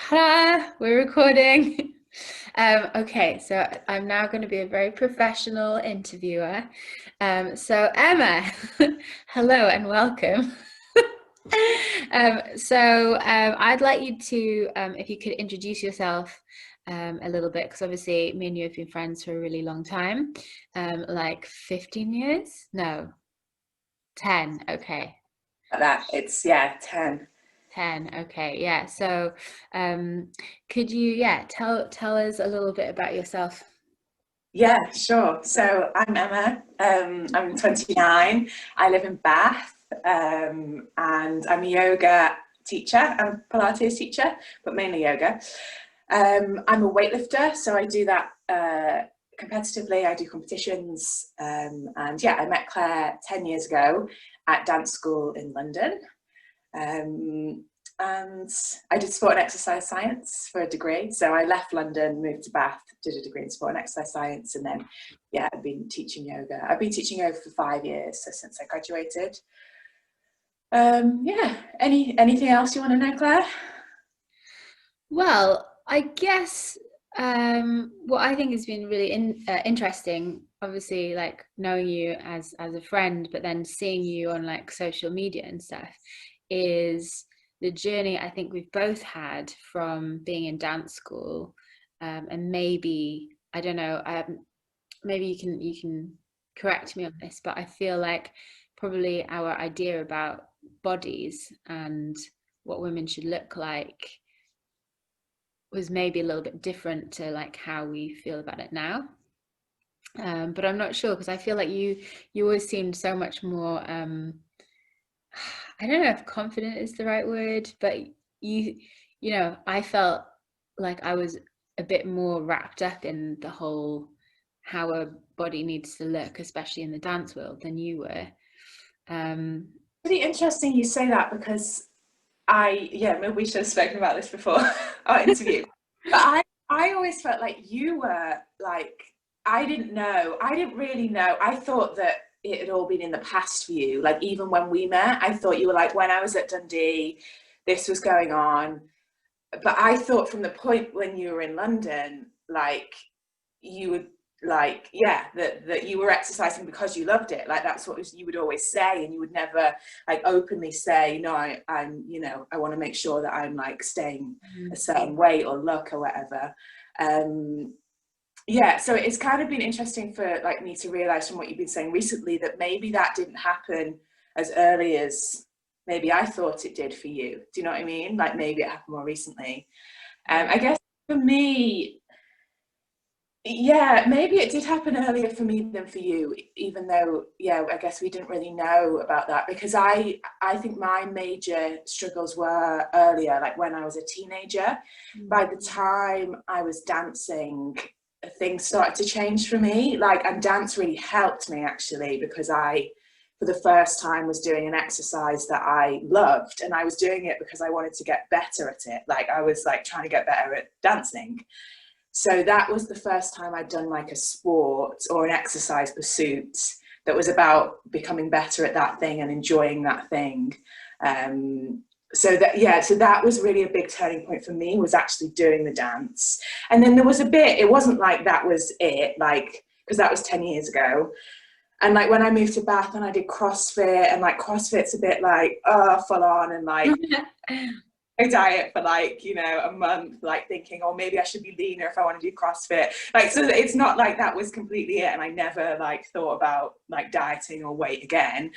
Ta-da! We're recording. Okay, so I'm now going to be a very professional interviewer. So Emma, hello and welcome. I'd like you to, if you could introduce yourself a little bit, because obviously me and you have been friends for a really long time, like 15 years? No, 10. Okay. That it's yeah 10. 10. Okay. Yeah. So, could you, yeah, tell us a little bit about yourself? Yeah, sure. So I'm Emma. I'm 29. I live in Bath, and I'm a yoga teacher. I'm a pilates teacher, but mainly yoga. I'm a weightlifter, so I do that competitively. I do competitions, and yeah, I met Claire 10 years ago at dance school in London. Um, and I did sport and exercise science for a degree. So I left London, moved to Bath, did a degree in sport and exercise science, and then yeah, I've been teaching yoga. I've been teaching yoga for 5 years, so since I graduated. Yeah. Anything else you want to know, Claire? Well, I guess what I think has been really interesting, obviously, like knowing you as a friend, but then seeing you on like social media and stuff, is the journey I think we've both had from being in dance school, and maybe I don't know, maybe you can correct me on this, but I feel like probably our idea about bodies and what women should look like was maybe a little bit different to like how we feel about it now. But I'm not sure because I feel like you always seemed so much more I don't know if confident is the right word, but you I felt like I was a bit more wrapped up in the whole how a body needs to look, especially in the dance world, than you were. Um, Really interesting you say that because yeah, maybe we should have spoken about this before our interview. But I always felt like you were like, I didn't really know. I thought that it had all been in the past for you. Like even when we met, I thought you were like, when I was at Dundee, this was going on. But I thought from the point when you were in London, like you would like yeah that you were exercising because you loved it, like that's what you would always say, and you would never like openly say no, I'm I want to make sure that I'm like staying a certain weight or look or whatever. um yeah, so it's kind of been interesting for like me to realize from what you've been saying recently that maybe that didn't happen as early as maybe I thought it did for you. Do you know what I mean? Like maybe it happened more recently. yeah. I guess for me, yeah, maybe it did happen earlier for me than for you, even though, yeah, I guess we didn't really know about that because I think my major struggles were earlier, like when I was a teenager. By the time I was dancing, things started to change for me. Like, and dance really helped me actually because I, for the first time, was doing an exercise that I loved, and I was doing it because I wanted to get better at it. Like, I was like trying to get better at dancing. So that was the first time I'd done like a sport or an exercise pursuit that was about becoming better at that thing and enjoying that thing. So that, yeah, so that was really a big turning point for me, was actually doing the dance. And then there was a bit, it wasn't like that was it, like, because that was 10 years ago. And like when I moved to Bath and I did CrossFit, and like CrossFit's a bit like full on, and like a diet for like a month, like thinking, oh, maybe I should be leaner if I want to do CrossFit. Like, so it's not like that was completely it, and I never like thought about like dieting or weight again.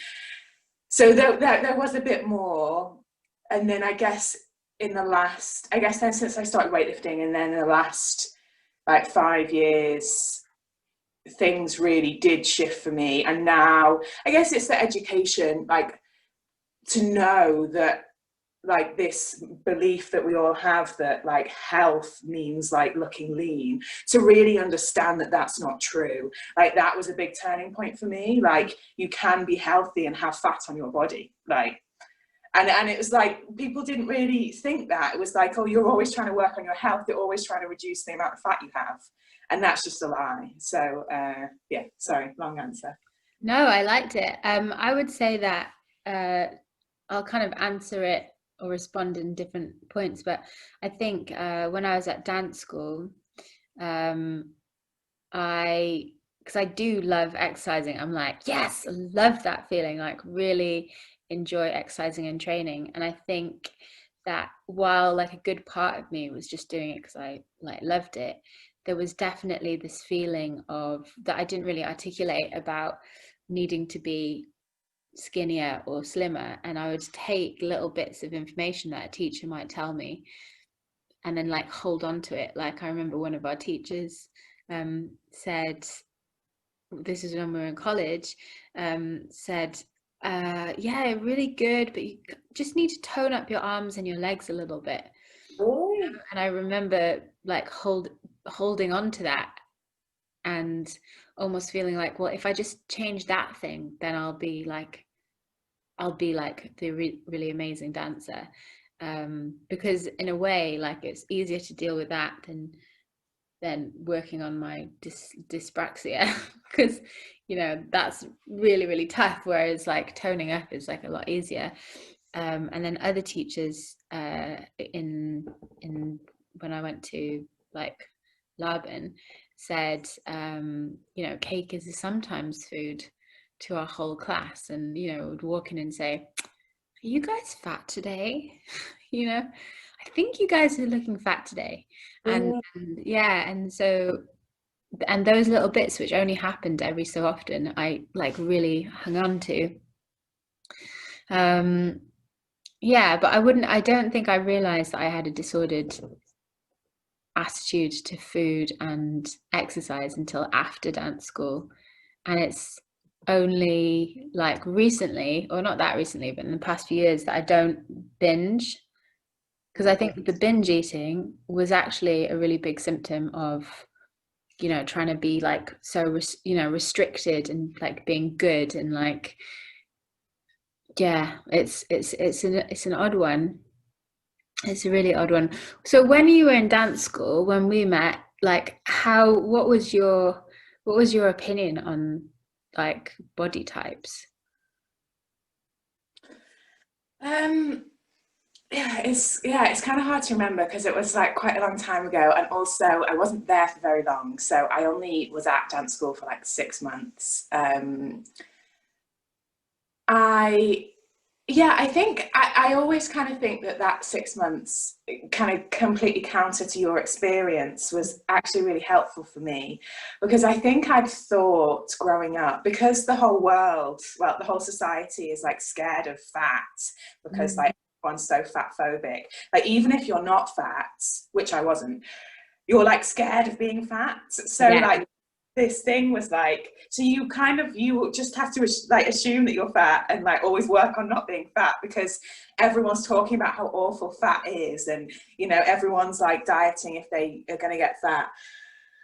So there was a bit more. And then I guess then since I started weightlifting, and then the last like 5 years, things really did shift for me. And now I guess it's the education, like to know that, like this belief that we all have that like health means like looking lean, to really understand that that's not true. Like that was a big turning point for me. Like you can be healthy and have fat on your body, like, and it was like people didn't really think that. It was like, oh, you're always trying to work on your health, you're always trying to reduce the amount of fat you have, and that's just a lie. So yeah, sorry, long answer. No, I liked it. I would say that uh, I'll kind of answer it or respond in different points. But I think when I was at dance school, I because I do love exercising. I'm like, yes, I love that feeling, like really enjoy exercising and training. And I think that while like a good part of me was just doing it because I like loved it, there was definitely this feeling of that I didn't really articulate about needing to be skinnier or slimmer. And I would take little bits of information that a teacher might tell me and then like hold on to it. Like I remember one of our teachers said, this is when we were in college, said, yeah, really good, but you just need to tone up your arms and your legs a little bit. Oh. And I remember like holding on to that and almost feeling like, well, if I just change that thing, then I'll be like the really amazing dancer. Because in a way, like it's easier to deal with that than working on my dyspraxia because that's really tough, whereas like toning up is like a lot easier. And then other teachers in when I went to like Laban said, cake is a sometimes food to our whole class, and would walk in and say, are you guys fat today? I think you guys are looking fat today. And yeah, and so, and those little bits which only happened every so often, I like really hung on to. Yeah, but I don't think I realized that I had a disordered attitude to food and exercise until after dance school. And it's only like recently, or not that recently, but in the past few years, that I don't binge. Because I think the binge eating was actually a really big symptom of, trying to be like so, restricted and like being good, and like, yeah, it's an odd one. It's a really odd one. So when you were in dance school, when we met, like what was your opinion on like body types? It's kind of hard to remember because it was like quite a long time ago, and also I wasn't there for very long, so I only was at dance school for like 6 months. I think I always kind of think that 6 months kind of completely counter to your experience was actually really helpful for me, because I think I'd thought growing up, because the whole world, well, the whole society is like scared of fat because like everyone's so fat phobic. Like even if you're not fat, which I wasn't, you're like scared of being fat. So Yeah. like this thing was like, so you just have to like assume that you're fat and like always work on not being fat, because everyone's talking about how awful fat is, and everyone's like dieting if they are going to get fat.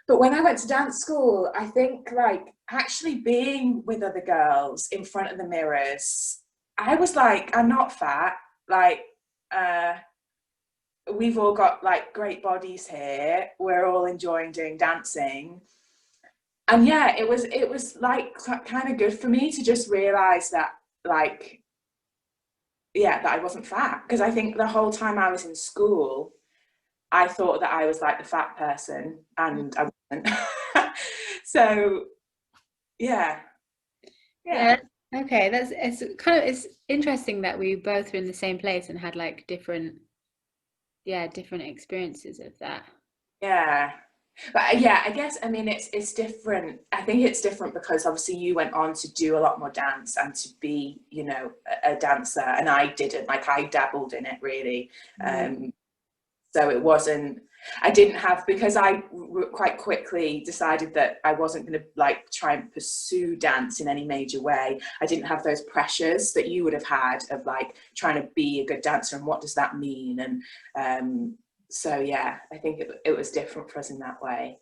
But when I went to dance school, I think like actually being with other girls in front of the mirrors, I was like, I'm not fat, like we've all got like great bodies here, we're all enjoying doing dancing. And yeah, it was like kind of good for me to just realize that, like, yeah, that I wasn't fat, because I think the whole time I was in school I thought that I was like the fat person, and I wasn't. So yeah. Yeah. Okay, it's interesting that we both were in the same place and had like different experiences of that. Yeah. But yeah, I guess, I mean, it's different. I think it's different because obviously you went on to do a lot more dance and to be, a dancer, and I didn't. Like I dabbled in it really. So it wasn't, I didn't have, because I quite quickly decided that I wasn't going to like try and pursue dance in any major way. I didn't have those pressures that you would have had of like trying to be a good dancer and what does that mean. And so yeah, I think it was different for us in that way.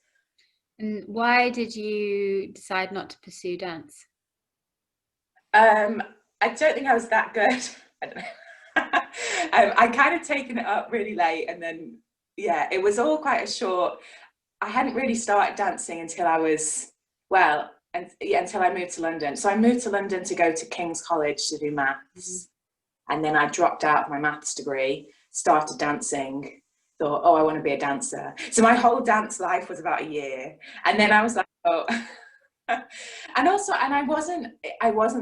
And why did you decide not to pursue dance? I don't think I was that good. I don't know. I kind of taken it up really late, and then yeah, it was all quite a short. I hadn't really started dancing until I was, well, and yeah, until I moved to London. So I moved to London to go to King's College to do maths. And then I dropped out of my maths degree, started dancing, thought, oh, I want to be a dancer. So my whole dance life was about a year. And then I was like, oh. And also, and I wasn't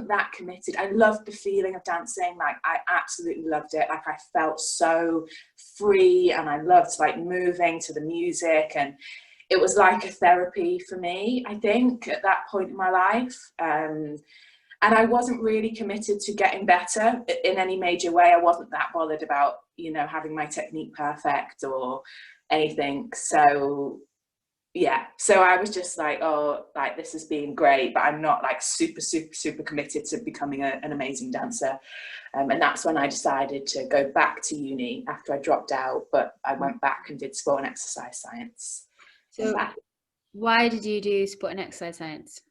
that committed. I loved the feeling of dancing. Like, I absolutely loved it. Like, I felt so free, and I loved like moving to the music, and it was like a therapy for me, I think, at that point in my life. And I wasn't really committed to getting better in any major way. I wasn't that bothered about, you know, having my technique perfect or anything. So yeah, so I was just like, oh, like, this has been great, but I'm not like super committed to becoming an amazing dancer. And that's when I decided to go back to uni after I dropped out, but I went back and did sport and exercise science. So why did you do sport and exercise science?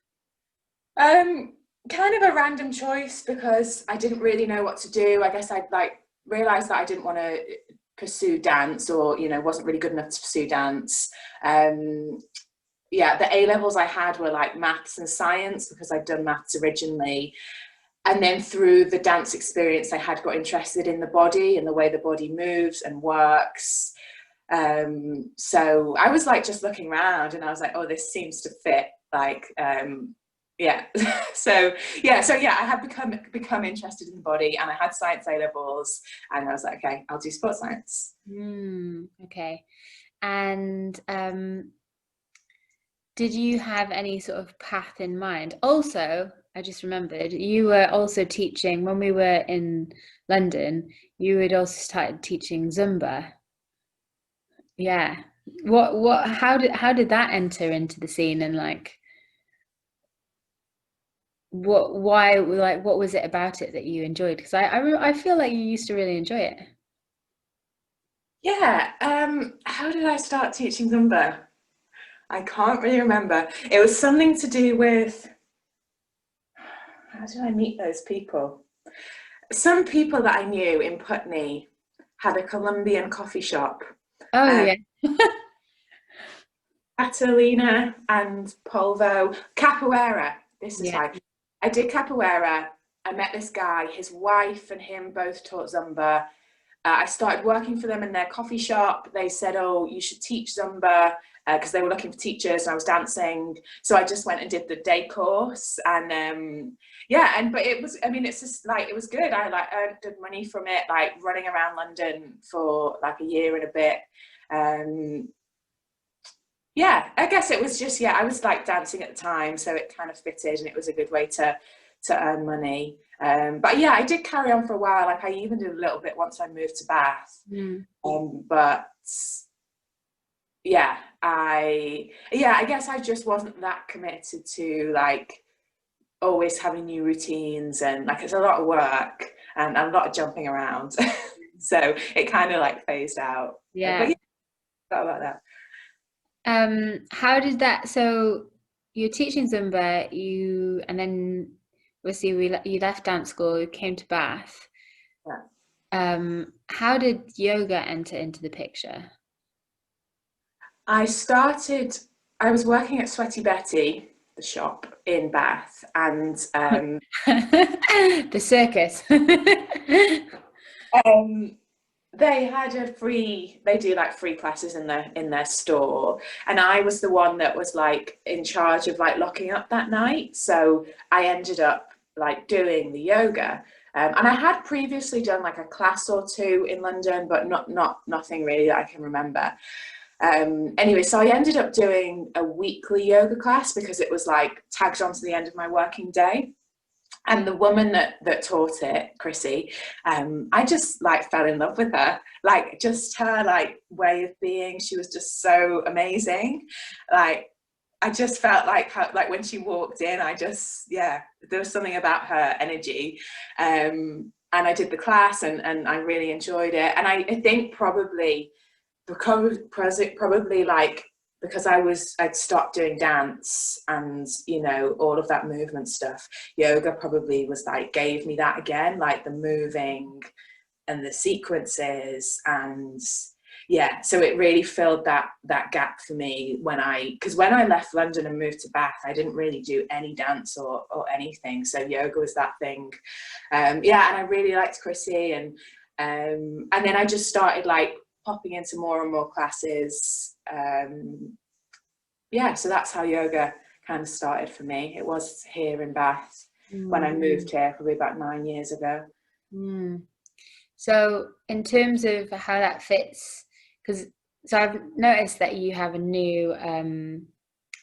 Kind of a random choice, because I didn't really know what to do. I guess I like realized that I didn't want to pursue dance, or, you know, wasn't really good enough to pursue dance. Yeah, the A levels I had were like maths and science, because I'd done maths originally. And then through the dance experience I had, got interested in the body and the way the body moves and works. So I was like just looking around, and I was like, oh, this seems to fit. Like, yeah. so yeah, I had become interested in the body, and I had science A levels, and I was like, okay, I'll do sports science. Okay. And did you have any sort of path in mind? Also, I just remembered you were also teaching when we were in London. You had also started teaching Zumba. Yeah. How did that enter into the scene, and like what was it about it that you enjoyed? Because I feel like you used to really enjoy it. Yeah. How did I start teaching Zumba? I can't really remember. It was something to do with, how did I meet those people? Some people that I knew in Putney had a Colombian coffee shop. Oh yeah. Catalina and Polvo. Capoeira. This is Yeah. why. I did capoeira. I met this guy. His wife and him both taught Zumba. I started working for them in their coffee shop. They said, oh, you should teach Zumba, because they were looking for teachers, and I was dancing. So I just went and did the day course. And yeah, but it was, I mean, it's just like, it was good. I like earned good money from it, like running around London for like a year and a bit. Yeah, I guess it was just, yeah, I was like dancing at the time, so it kind of fitted, and it was a good way to earn money. But yeah, I did carry on for a while. Like, I even did a little bit once I moved to Bath. But yeah, I guess I just wasn't that committed to like always having new routines, and like, it's a lot of work and a lot of jumping around. So it kind of like phased out. Yeah. But yeah, thought about that. How did that, so you're teaching Zumba, and then obviously you left dance school, you came to Bath. Yeah. How did yoga enter into the picture? I was working at Sweaty Betty, the shop in Bath, and The circus. they had they do like free classes in their store, and I was the one that was like in charge of like locking up that night. So I ended up like doing the yoga. And I had previously done like a class or two in London, but nothing really that I can remember. Anyway, so I ended up doing a weekly yoga class, because it was like tagged on to the end of my working day. And the woman that taught it, Chrissy, I just like fell in love with her. Like, just her like way of being, she was just so amazing. Like, I just felt like her, like when she walked in, there was something about her energy. And I did the class, and I really enjoyed it. And I think probably like, because I'd stopped doing dance and, you know, all of that movement stuff, yoga probably was like, gave me that again, like the moving and the sequences. And yeah, so it really filled that gap for me because when I left London and moved to Bath, I didn't really do any dance or anything. So yoga was that thing. Yeah, and I really liked Chrissy, and then I just started like popping into more and more classes. Yeah, so that's how yoga kind of started for me. It was here in Bath when I moved here, probably about 9 years ago. So in terms of how that fits, because so I've noticed that you have a new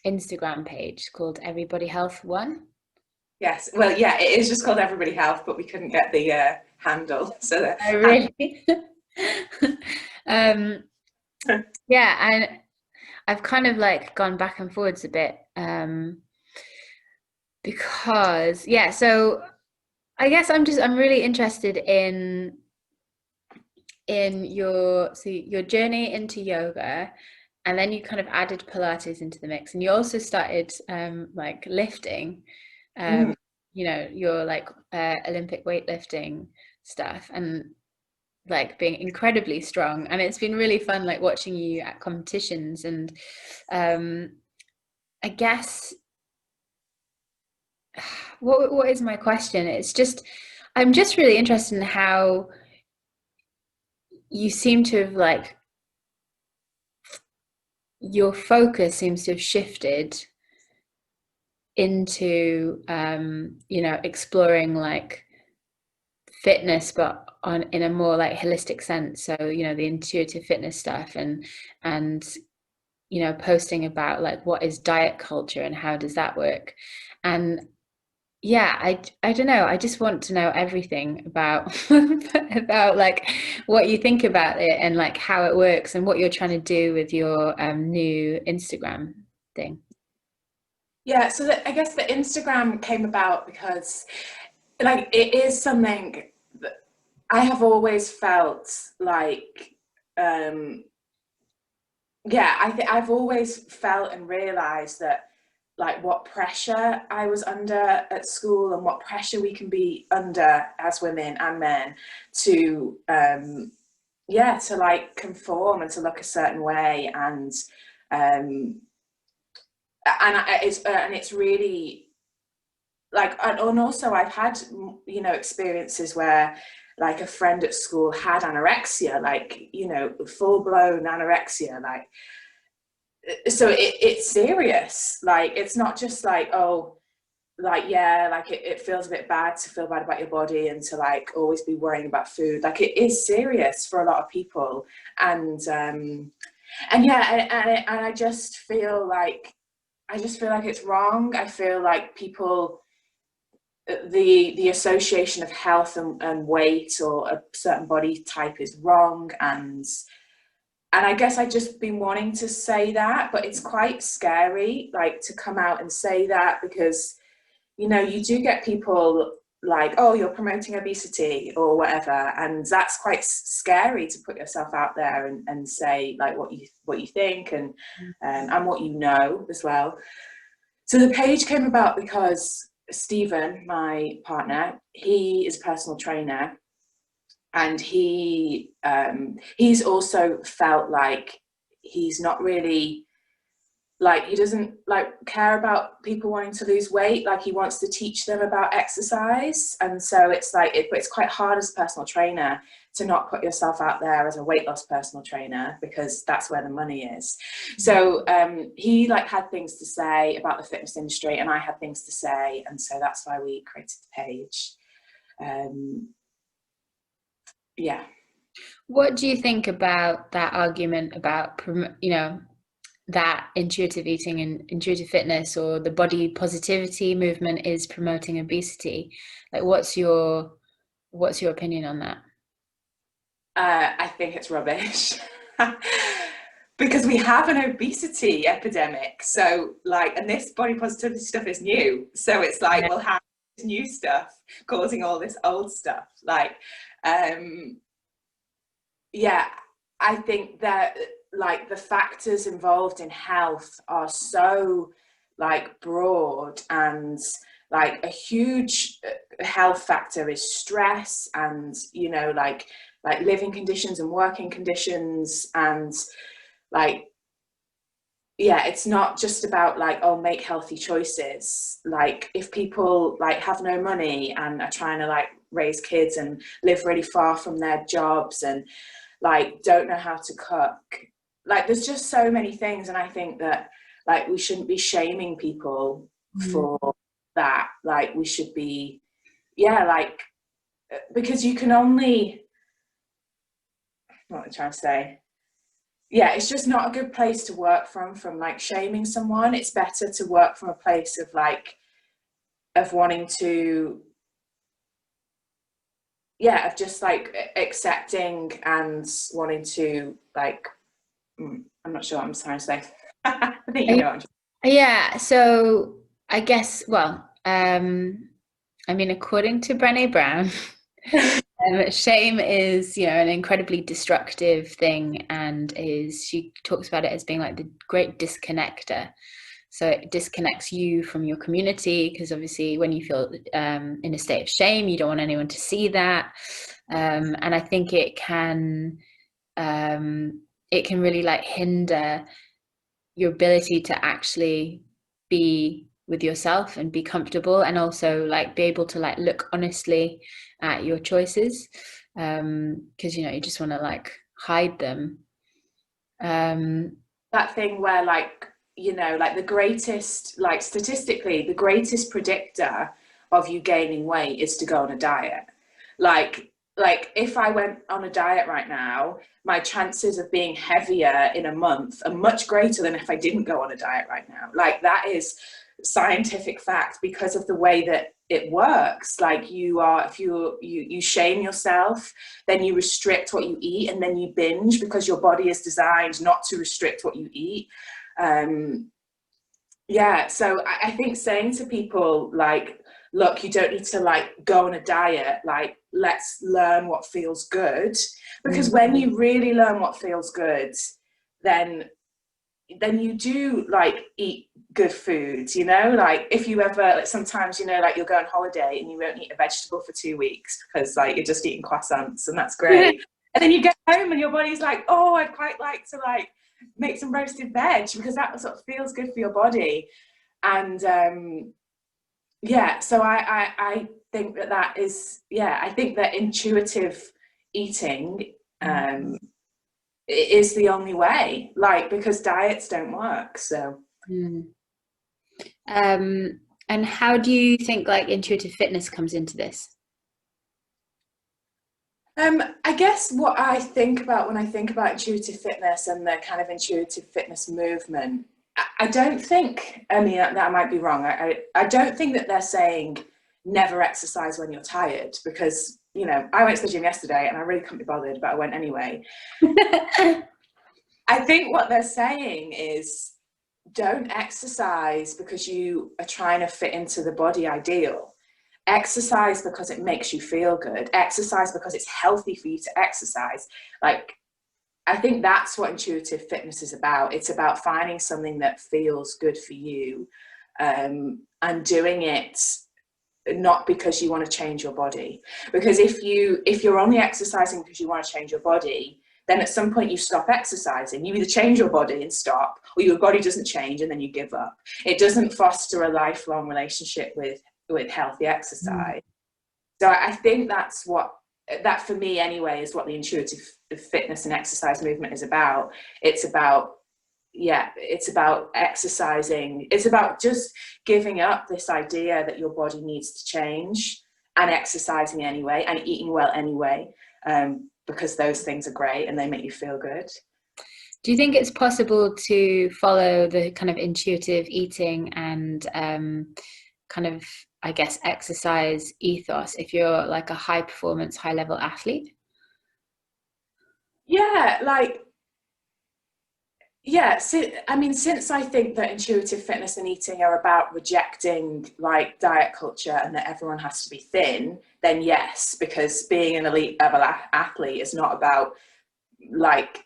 Instagram page called Everybody Health One. Yes, well, yeah, it is just called Everybody Health, but we couldn't get the handle. So Oh, really? Yeah, and I've kind of like gone back and forwards a bit because yeah, so I guess I'm really interested in your journey into yoga, and then you kind of added Pilates into the mix, and you also started like lifting, mm, you know, your like Olympic weightlifting stuff, and like being incredibly strong. And it's been really fun like watching you at competitions. And I guess what is my question? It's just I'm just really interested in how you seem to have like your focus seems to have shifted into you know, exploring like fitness but on in a more like holistic sense. So you know, the intuitive fitness stuff, and you know, posting about like what is diet culture and how does that work. And yeah, I don't know, I just want to know everything about about like what you think about it and like how it works and what you're trying to do with your new Instagram thing. yeah, so I guess the Instagram came about because like it is something that I have always felt like yeah, I've always felt and realized that like what pressure I was under at school and what pressure we can be under as women and men to yeah, to like conform and to look a certain way, um and it's really like, and also I've had, you know, experiences where like a friend at school had anorexia, like, you know, full blown anorexia, like, so it's serious. Like, it's not just like, oh, like, yeah, like it feels a bit bad to feel bad about your body and to like always be worrying about food. Like, it is serious for a lot of people. And yeah, and I just feel like it's wrong. I feel like people, the association of health and weight or a certain body type is wrong, and I guess I've just been wanting to say that, but it's quite scary like to come out and say that, because you know, you do get people like, oh, you're promoting obesity or whatever, and that's quite scary to put yourself out there and say like what you think and what you know as well. So the page came about because Stephen, my partner, he is a personal trainer, and he's also felt like he's not really like, he doesn't like care about people wanting to lose weight. Like, he wants to teach them about exercise, and so it's like but it's quite hard as a personal trainer to not put yourself out there as a weight loss personal trainer, because that's where the money is. So he like had things to say about the fitness industry, and I had things to say, and so that's why we created the page. Yeah. What do you think about that argument about, you know, that intuitive eating and intuitive fitness or the body positivity movement is promoting obesity? Like, what's your opinion on that? I think it's rubbish. Because we have an obesity epidemic. So like, and this body positivity stuff is new. So it's like, Yeah. we'll have this new stuff causing all this old stuff. Like, yeah, I think that like the factors involved in health are so like broad, and like a huge health factor is stress, and like living conditions and working conditions, and like, yeah, it's not just about like, oh, make healthy choices. Like if people like have no money and are trying to like raise kids and live really far from their jobs and like don't know how to cook, like there's just so many things. And I think that like we shouldn't be shaming people for that. Like we should be, yeah, like, because you can only, what am I trying to say? Yeah, it's just not a good place to work from like shaming someone. It's better to work from a place of like, of wanting to, yeah, of just like accepting and wanting to like, I'm not sure what I'm trying to say. I think you know what I'm trying. Yeah, so I guess, well, I mean, according to Brené Brown, shame is, an incredibly destructive thing, and she talks about it as being like the great disconnector. So it disconnects you from your community, because obviously when you feel in a state of shame, you don't want anyone to see that. And I think it can really like hinder your ability to actually be with yourself and be comfortable, and also like be able to like look honestly at your choices, because you just want to like hide them. That thing where like, like the greatest, like statistically, the greatest predictor of you gaining weight is to go on a diet. Like if I went on a diet right now, my chances of being heavier in a month are much greater than if I didn't go on a diet right now. Like that is scientific fact, because of the way that it works. Like if you shame yourself, then you restrict what you eat, and then you binge because your body is designed not to restrict what you eat. Yeah, so I think saying to people like, look, you don't need to like go on a diet, like let's learn what feels good, because when you really learn what feels good, then you do like eat good foods, like if you ever, like sometimes, like you'll go on holiday and you won't eat a vegetable for 2 weeks because like you're just eating croissants, and that's great. And then you get home and your body's like, oh, I'd quite like to like make some roasted veg, because that sort of feels good for your body. And yeah, so I think that is, yeah, I think that intuitive eating is the only way, like, because diets don't work. So and how do you think like intuitive fitness comes into this? I guess what I think about when I think about intuitive fitness and the kind of intuitive fitness movement, I don't think, I mean, that I might be wrong. I don't think that they're saying never exercise when you're tired, because, I went to the gym yesterday and I really couldn't be bothered, but I went anyway. I think what they're saying is don't exercise because you are trying to fit into the body ideal. Exercise because it makes you feel good. Exercise because it's healthy for you to exercise. Like, I think that's what intuitive fitness is about. It's about finding something that feels good for you, and doing it not because you want to change your body. Because if you're only exercising because you want to change your body, then at some point you stop exercising. You either change your body and stop, or your body doesn't change and then you give up. It doesn't foster a lifelong relationship with healthy exercise. So I think that for me anyway is what the intuitive fitness and exercise movement is about. It's about exercising. It's about just giving up this idea that your body needs to change, and exercising anyway and eating well anyway, because those things are great and they make you feel good. Do you think it's possible to follow the kind of intuitive eating and kind of, I guess, exercise ethos if you're like a high performance, high level athlete? Yeah, like, yeah, I mean, since I think that intuitive fitness and eating are about rejecting like diet culture and that everyone has to be thin, then yes, because being an elite level athlete is not about like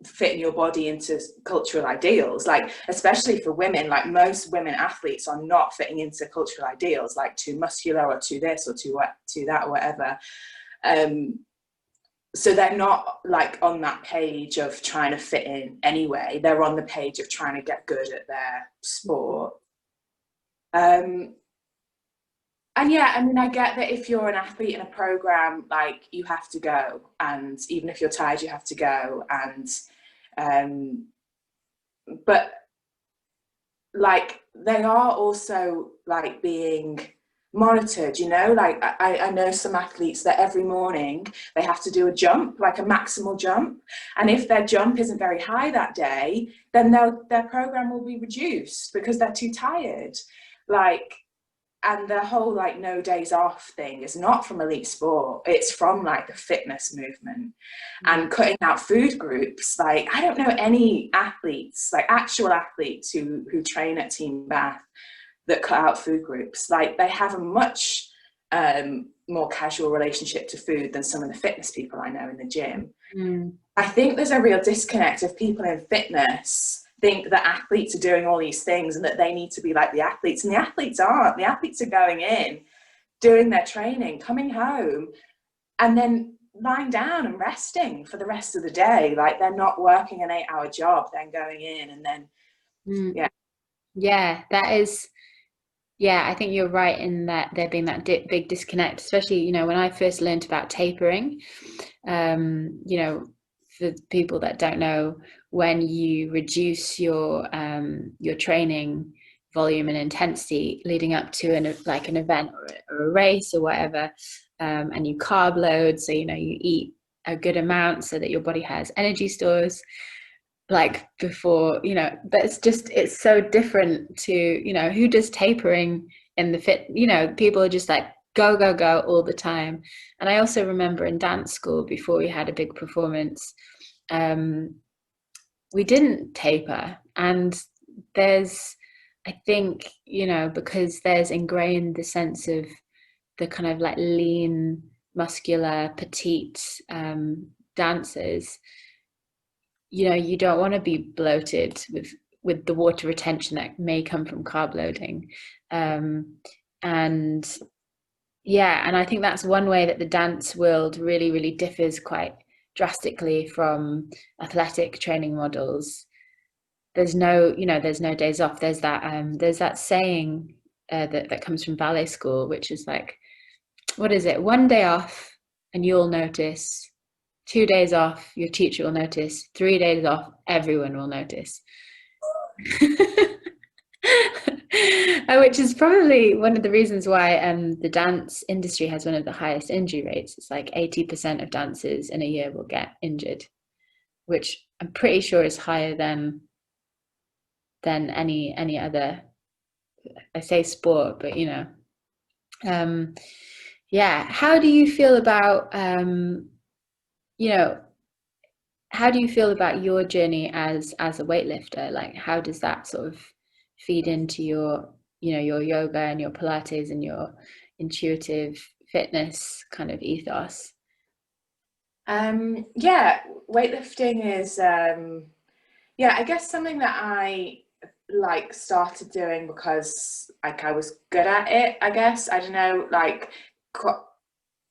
fitting your body into cultural ideals, like especially for women. Like most women athletes are not fitting into cultural ideals, like too muscular or too this or too that or whatever. So they're not like on that page of trying to fit in anyway. They're on the page of trying to get good at their sport. And yeah, I mean, I get that if you're an athlete in a program, like you have to go, and even if you're tired, you have to go. And but like they are also like being monitored, you know, like I know some athletes that every morning they have to do a jump, like a maximal jump, and if their jump isn't very high that day, then their program will be reduced because they're too tired. Like, and the whole like no days off thing is not from elite sport, it's from like the fitness movement. And cutting out food groups, like I don't know any athletes, like actual athletes who train at Team Bath that cut out food groups. Like they have a much more casual relationship to food than some of the fitness people I know in the gym. I think there's a real disconnect of people in fitness think that athletes are doing all these things and that they need to be like the athletes, and the athletes aren't. The athletes are going in, doing their training, coming home, and then lying down and resting for the rest of the day. Like they're not working an 8-hour job, then going in and then that is, I think you're right in that there being that big disconnect, especially, you know, when I first learned about tapering, you know, for people that don't know, when you reduce your training volume and intensity leading up to an event or a race or whatever, and you carb load, so you know you eat a good amount so that your body has energy stores like before, you know. But it's so different to, you know, who does tapering in the fit, you know, people are just like go go go all the time. And I also remember in dance school, before we had a big performance, we didn't taper. And there's, I think, you know, because there's ingrained the sense of the kind of like lean, muscular, petite dancers, you know, you don't want to be bloated with the water retention that may come from carb loading. And yeah, and I think that's one way that the dance world really, really differs quite drastically from athletic training models. There's no, you know, there's no days off. There's that saying that comes from ballet school, which is like, what is it? 1 day off and you'll notice. 2 days off, your teacher will notice. 3 days off, everyone will notice. Which is probably one of the reasons why the dance industry has one of the highest injury rates. It's like 80% of dancers in a year will get injured, which I'm pretty sure is higher than any other, I say sport, but you know. How do you feel about you know, how do you feel about your journey as a weightlifter? Like, how does that sort of feed into your, you know, your yoga and your Pilates and your intuitive fitness kind of ethos? Weightlifting is I guess something that I like started doing because like I was good at it, I guess. I don't know, like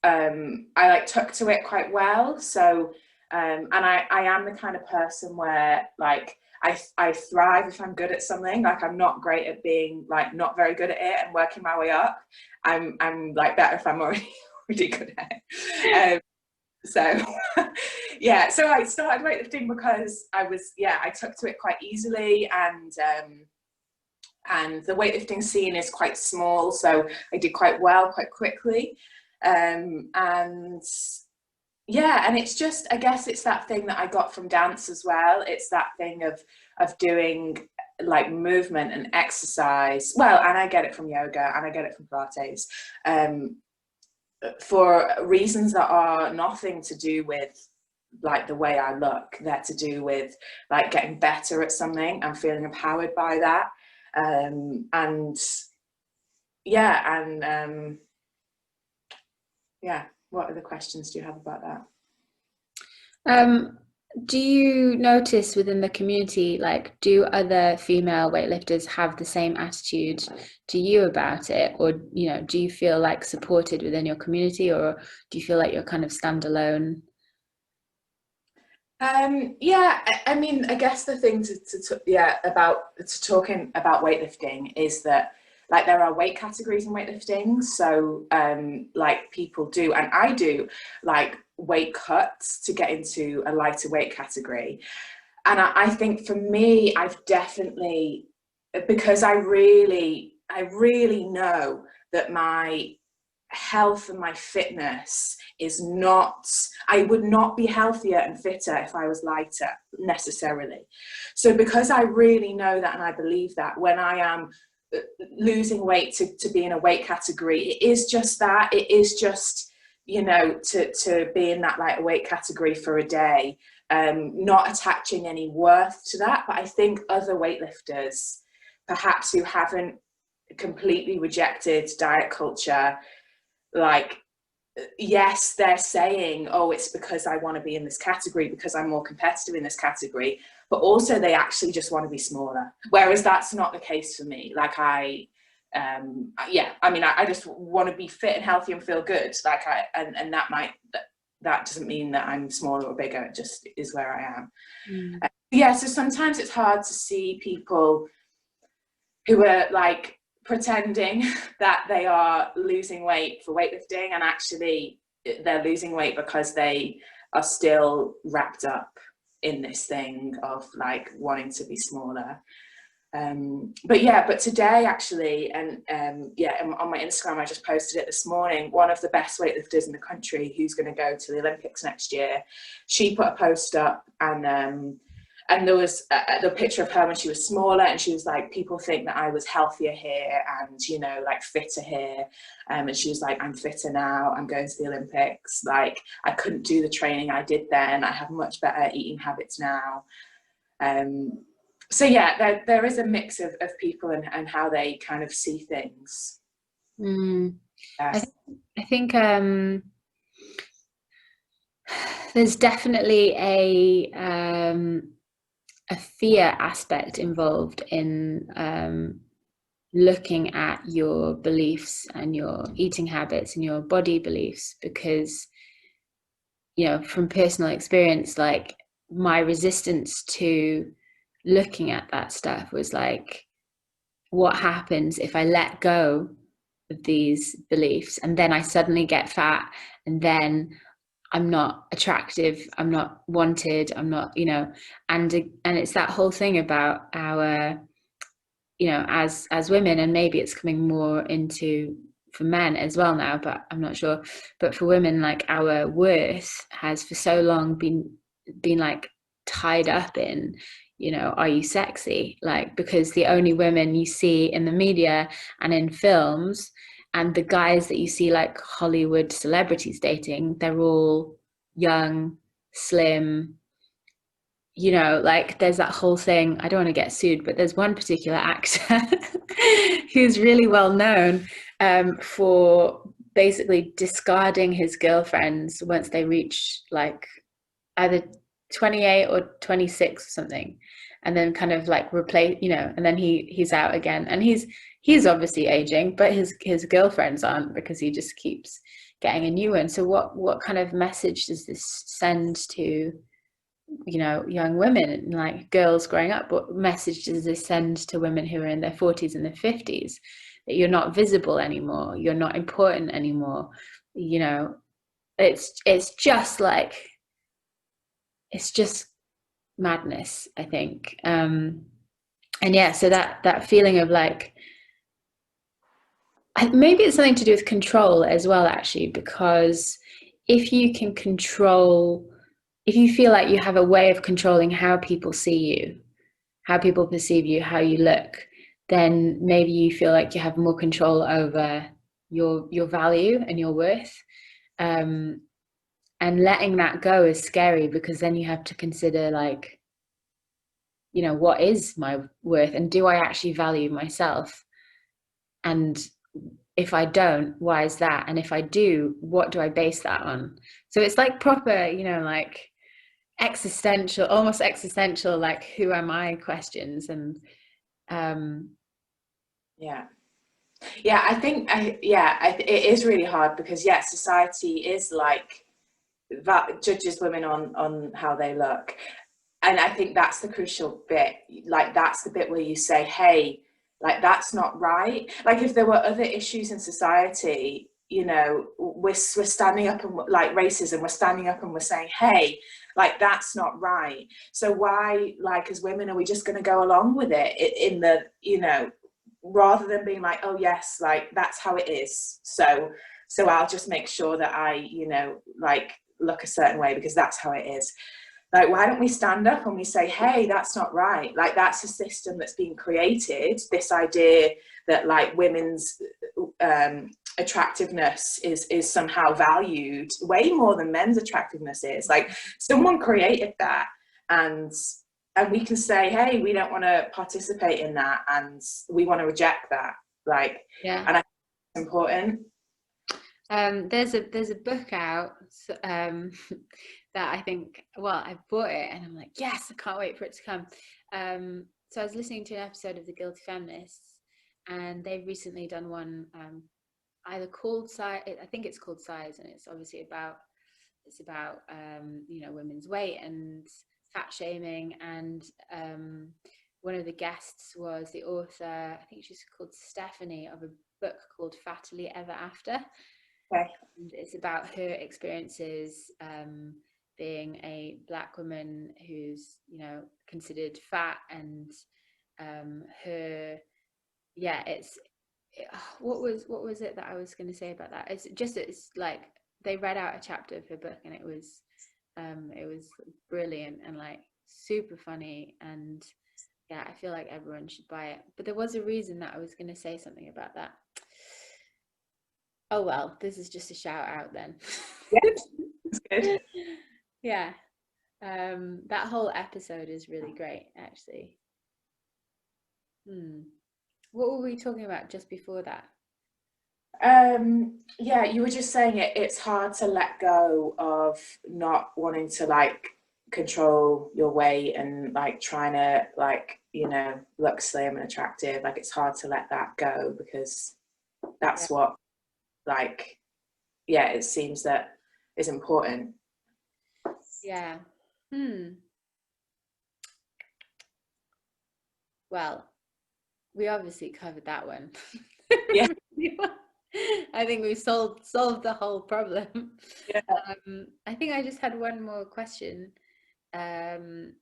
I like took to it quite well. So and I am the kind of person where like I thrive if I'm good at something. Like I'm not great at being like not very good at it and working my way up. I'm like better if I'm already good at it. So so I started weightlifting because I took to it quite easily, and the weightlifting scene is quite small, so I did quite well quite quickly. And it's just, I guess it's that thing that I got from dance as well. It's that thing of doing like movement and exercise. Well, and I get it from yoga and I get it from Pilates, for reasons that are nothing to do with like the way I look. They're to do with like getting better at something and feeling empowered by that. What other questions do you have about that? do you notice within the community, like, do other female weightlifters have the same attitude to you about it? Or, do you feel like supported within your community, or do you feel like you're kind of standalone? Yeah, I mean, I guess the thing to talking about weightlifting is that like there are weight categories in weightlifting. So like people do, and I do, like weight cuts to get into a lighter weight category. And I think for me, I've definitely, because I really know that my health and my fitness is not, I would not be healthier and fitter if I was lighter necessarily. So because I really know that and I believe that, when I am losing weight to be in a weight category, it is just that, it is just, to be in that lighter weight category for a day, not attaching any worth to that. But I think other weightlifters, perhaps who haven't completely rejected diet culture, like, yes, they're saying, oh, it's because I want to be in this category because I'm more competitive in this category, but also they actually just want to be smaller, whereas that's not the case for me. Like I just want to be fit and healthy and feel good, like and that doesn't mean that I'm smaller or bigger, it just is where I am. Mm. Yeah, so sometimes it's hard to see people who are like pretending that they are losing weight for weightlifting, and actually they're losing weight because they are still wrapped up in this thing of like wanting to be smaller. But today actually, and on my Instagram, I just posted it this morning, one of the best weightlifters in the country who's going to go to the Olympics next year, she put a post up, and there was the picture of her when she was smaller, and she was like, people think that I was healthier here and, like fitter here. And she was like, I'm fitter now, I'm going to the Olympics. Like, I couldn't do the training I did then. I have much better eating habits now. So yeah, there is a mix of people and how they kind of see things. Mm. I, Yes. th- I think there's definitely a fear aspect involved in looking at your beliefs and your eating habits and your body beliefs, because from personal experience, like, my resistance to looking at that stuff was like, what happens if I let go of these beliefs and then I suddenly get fat, and then I'm not attractive, I'm not wanted, I'm not, and it's that whole thing about our, as women, and maybe it's coming more into for men as well now, but I'm not sure. But for women, like, our worth has for so long been like tied up in, are you sexy? Like, because the only women you see in the media and in films, and the guys that you see like Hollywood celebrities dating, they're all young, slim, like, there's that whole thing. I don't want to get sued, but there's one particular actor who's really well known for basically discarding his girlfriends once they reach like either 28 or 26 or something, and then kind of like replace, and then he's out again, and he's obviously aging, but his girlfriends aren't, because he just keeps getting a new one. So what kind of message does this send to young women and like girls growing up? What message does this send to women who are in their 40s and their 50s, that you're not visible anymore, you're not important anymore? It's just like, it's just madness, I think. And yeah, so that feeling of like, maybe it's something to do with control as well, actually, because if you can control, if you feel like you have a way of controlling how people see you, how people perceive you, how you look, then maybe you feel like you have more control over your value and your worth. And letting that go is scary, because then you have to consider, like, what is my worth, and do I actually value myself? And if I don't, why is that? And if I do, what do I base that on? So it's like proper, like existential, almost existential, like who am I questions. And yeah. Yeah, I think it is really hard because society is like that, judges women on how they look, and I think that's the crucial bit. Like that's the bit where you say, hey, like that's not right. Like if there were other issues in society, you know, we're standing up, and like racism, we're standing up and we're saying, hey, like that's not right. So why, like as women, are we just going to go along with it in the, you know, rather than being like, oh yes, like that's how it is, so I'll just make sure that I, you know, like look a certain way because that's how it is. Like, why don't we stand up and we say, hey, that's not right, like that's a system that's been created, this idea that like women's attractiveness is somehow valued way more than men's attractiveness is. Like someone created that, and we can say, hey, we don't want to participate in that and we want to reject that. Like, yeah. and I think it's important. There's a book out that I think, well, I bought it and I'm like, yes, I can't wait for it to come. So I was listening to an episode of The Guilty Feminists, and they've recently done one, either called Size, I think it's called Size, and it's obviously about you know, women's weight and fat shaming. And one of the guests was the author, I think she's called Stephanie, of a book called Fattily Ever After. Okay. And it's about her experiences being a Black woman who's, you know, considered fat, and her, yeah, what was it that I was going to say about that? It's like they read out a chapter of her book, and it was brilliant and like super funny, and yeah, I feel like everyone should buy it. But there was a reason that I was going to say something about that. Oh well, this is just a shout out then. Yeah, that's good. Yeah. That whole episode is really great, actually. What were we talking about just before that? Yeah, you were just saying it's hard to let go of not wanting to like control your weight and like trying to, like, you know, look slim and attractive. Like it's hard to let that go because Yeah. that's what, like, yeah, it seems that is important. Yeah. Well, we obviously covered that one. Yeah. I think we solved the whole problem. Yeah. I think I just had one more question. Let's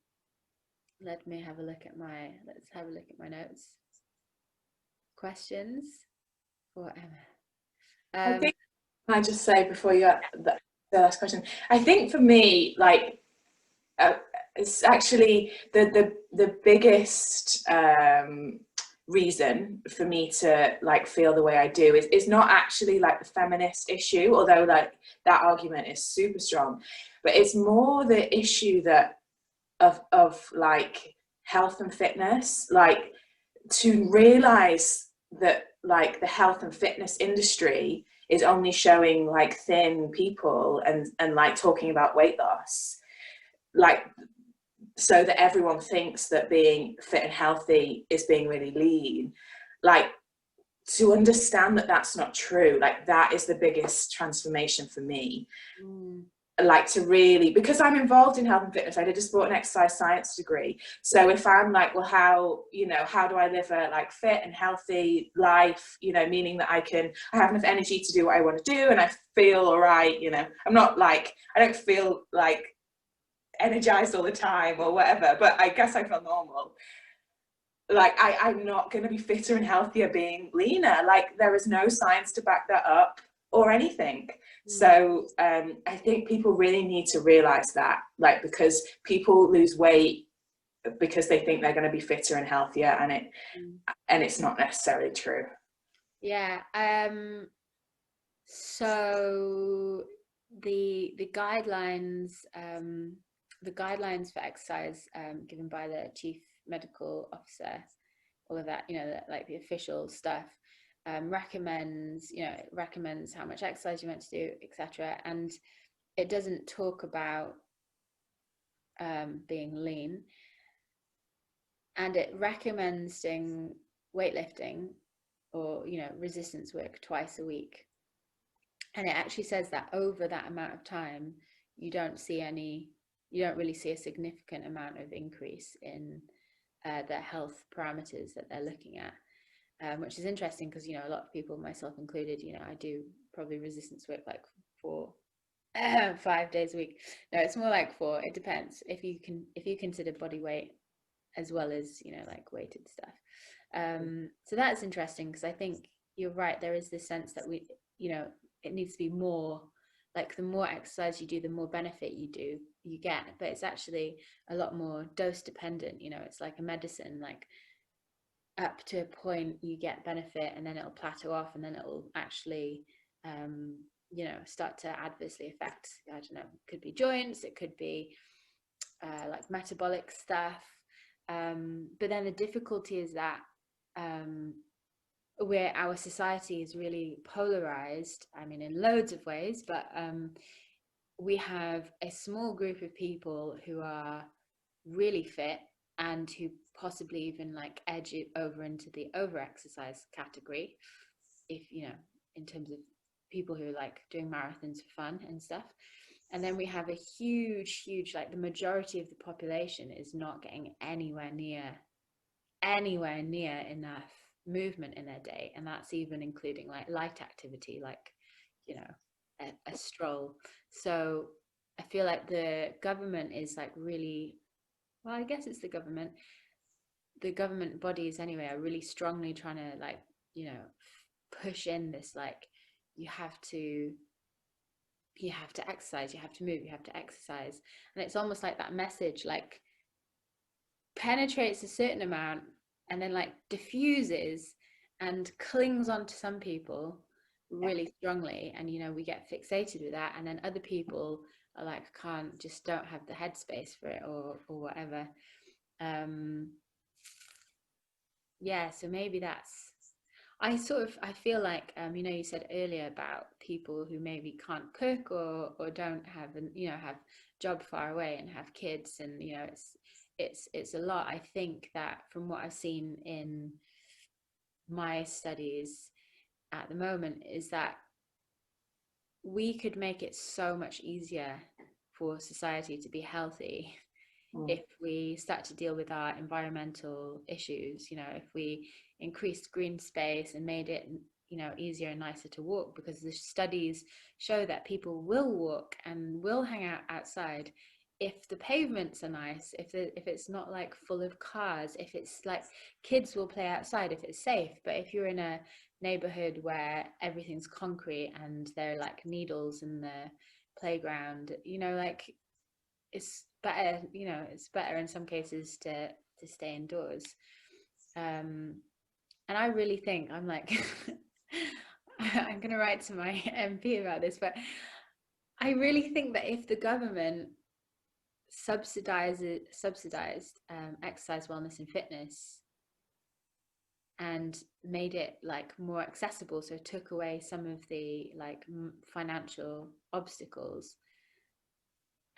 have a look at my notes. Questions for I Emma. think, can I just say before you the last question, I think for me, like, it's actually the biggest reason for me to like feel the way I do is not actually like the feminist issue, although like that argument is super strong, but it's more the issue that of like health and fitness, like to realize that like the health and fitness industry is only showing like thin people and like talking about weight loss, like so that everyone thinks that being fit and healthy is being really lean. Like to understand that that's not true, like that is the biggest transformation for me. Like to really, because I'm involved in health and fitness, I did a sport and exercise science degree, so if I'm like, well, how, you know, how do I live a like fit and healthy life, you know, meaning that I have enough energy to do what I want to do and I feel all right, you know, I'm not like, I don't feel like energized all the time or whatever, but I guess I feel normal. Like I'm not going to be fitter and healthier being leaner. Like there is no science to back that up or anything. So I think people really need to realize that, like, because people lose weight because they think they're going to be fitter and healthier, and it's not necessarily true. Yeah. So the guidelines for exercise given by the chief medical officer, all of that, you know, like the official stuff, recommends how much exercise you're meant to do, etc. And it doesn't talk about being lean, and it recommends doing weightlifting or resistance work twice a week. And it actually says that over that amount of time, you don't really see a significant amount of increase in the health parameters that they're looking at, which is interesting because a lot of people, myself included, I do probably resistance work like 5 days a week. No, it's more like 4. It depends if you consider body weight as well as like weighted stuff. So that's interesting because I think you're right. There is this sense that it needs to be more, like the more exercise you do, the more benefit you get, but it's actually a lot more dose dependent. It's like a medicine, like up to a point you get benefit and then it'll plateau off and then it'll actually start to adversely affect, I don't know, it could be joints, it could be like metabolic stuff, but then the difficulty is that where our society is really polarized, I mean in loads of ways, but we have a small group of people who are really fit and who possibly even like edge it over into the over exercise category, if in terms of people who are like doing marathons for fun and stuff. And then we have a huge like the majority of the population is not getting anywhere near enough movement in their day, and that's even including like light activity, like a stroll. So I feel like the government is like really, well, I guess it's the government bodies anyway are really strongly trying to like push in this, like you have to exercise, you have to move, you have to exercise. And it's almost like that message like penetrates a certain amount and then like diffuses and clings on to some people really strongly, and we get fixated with that, and then other people are like don't have the headspace for it or whatever. So maybe that's, I feel like you said earlier about people who maybe can't cook or don't have have job far away and have kids, and it's a lot. I think that from what I've seen in my studies at the moment is that we could make it so much easier for society to be healthy if we start to deal with our environmental issues. If we increased green space and made it easier and nicer to walk, because the studies show that people will walk and will hang out outside if the pavements are nice, if it's not like full of cars, if it's like kids will play outside if it's safe. But if you're in a neighborhood where everything's concrete and there are like needles in the playground, like it's better in some cases to stay indoors. And I really think I'm like I'm gonna write to my MP about this, but I really think that if the government subsidized exercise, wellness and fitness and made it like more accessible, so took away some of the like financial obstacles,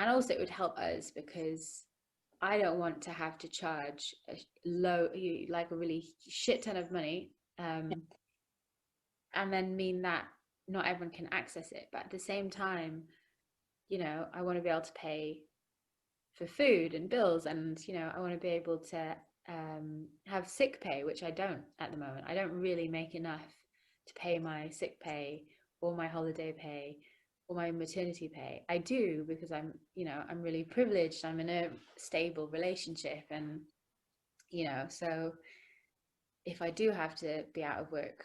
and also it would help us because I don't want to have to charge a really shit ton of money, and then mean that not everyone can access it. But at the same time, I want to be able to pay for food and bills, and I want to be able to have sick pay, which I don't at the moment. I don't really make enough to pay my sick pay or my holiday pay or my maternity pay. I do because I'm really privileged. I'm in a stable relationship, and so if I do have to be out of work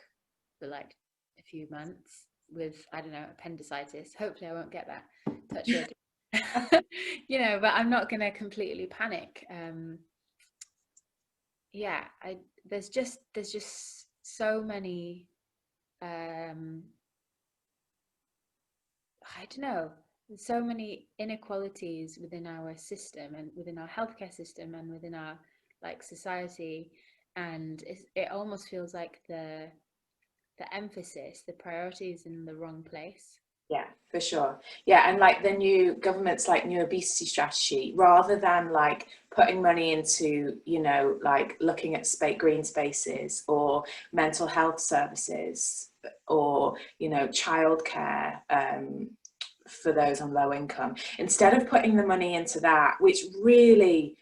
for like a few months with, I don't know, appendicitis, hopefully I won't get that, touch wood. But I'm not gonna completely panic. There's just so many I don't know, so many inequalities within our system and within our healthcare system and within our like society, and it almost feels like the emphasis, the priority is in the wrong place. Yeah, for sure. Yeah, and like the new government's like new obesity strategy, rather than like putting money into, you know, like looking at green spaces or mental health services or, you know, childcare for those on low income, instead of putting the money into that, which really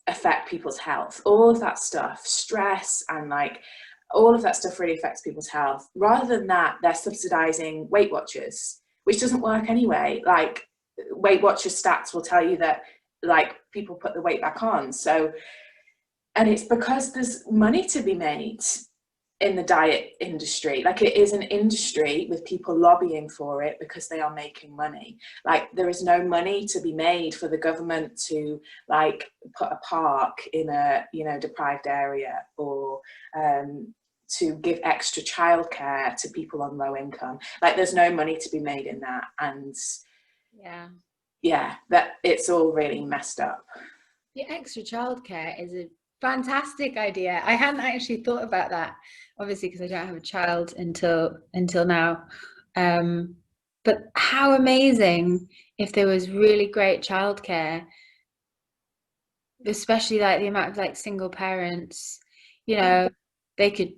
affect people's health, all of that stuff, stress and like all of that stuff really affects people's health. Rather than that, they're subsidizing Weight Watchers, which doesn't work anyway. Like Weight Watchers stats will tell you that like people put the weight back on. So, and it's because there's money to be made in the diet industry. Like it is an industry with people lobbying for it because they are making money. Like there is no money to be made for the government to like put a park in a, you know, deprived area, or to give extra childcare to people on low income. Like there's no money to be made in that. And yeah, that it's all really messed up. The extra childcare is a fantastic idea. I hadn't actually thought about that, obviously, because I don't have a child until now. But how amazing if there was really great childcare, especially like the amount of like single parents, you know, they could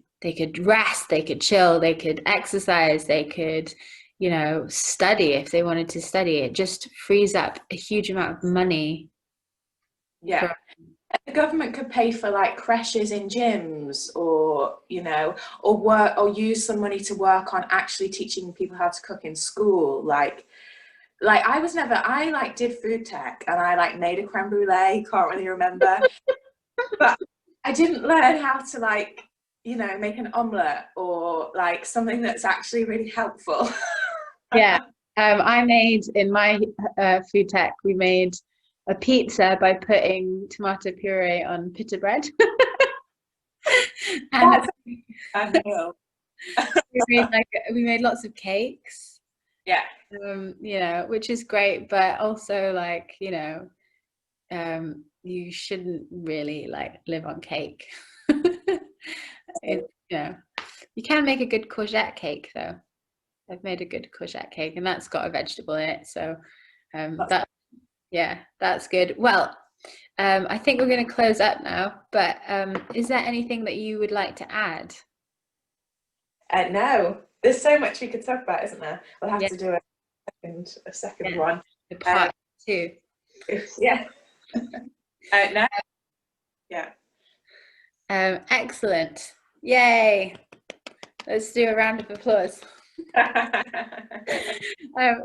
rest, they could chill, they could exercise, they could, you know, study if they wanted to study. It just frees up a huge amount of money. Yeah. The government could pay for like creches in gyms, or, you know, or work, or use some money to work on actually teaching people how to cook in school. Like I like did food tech, and I like made a creme brulee, can't really remember, but I didn't learn how to like, you know, make an omelette or like something that's actually really helpful. Yeah, I made in my food tech, we made a pizza by putting tomato puree on pita bread. And That's unreal. we made lots of cakes, Yeah. you know, which is great, but also like, you know, you shouldn't really like live on cake. You know, you can make a good courgette cake though. I've made a good courgette cake, and that's got a vegetable in it. So that, yeah, that's good. Well, I think we're going to close up now, but is there anything that you would like to add? No, there's so much we could talk about, isn't there? We'll have Yeah, to do a second yeah. one. The part two. Yeah. No. Yeah. Excellent. Yay. Let's do a round of applause.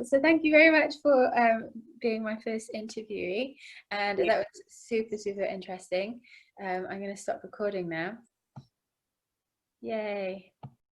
So thank you very much for being my first interviewee, and that was super, super interesting. I'm going to stop recording now. Yay.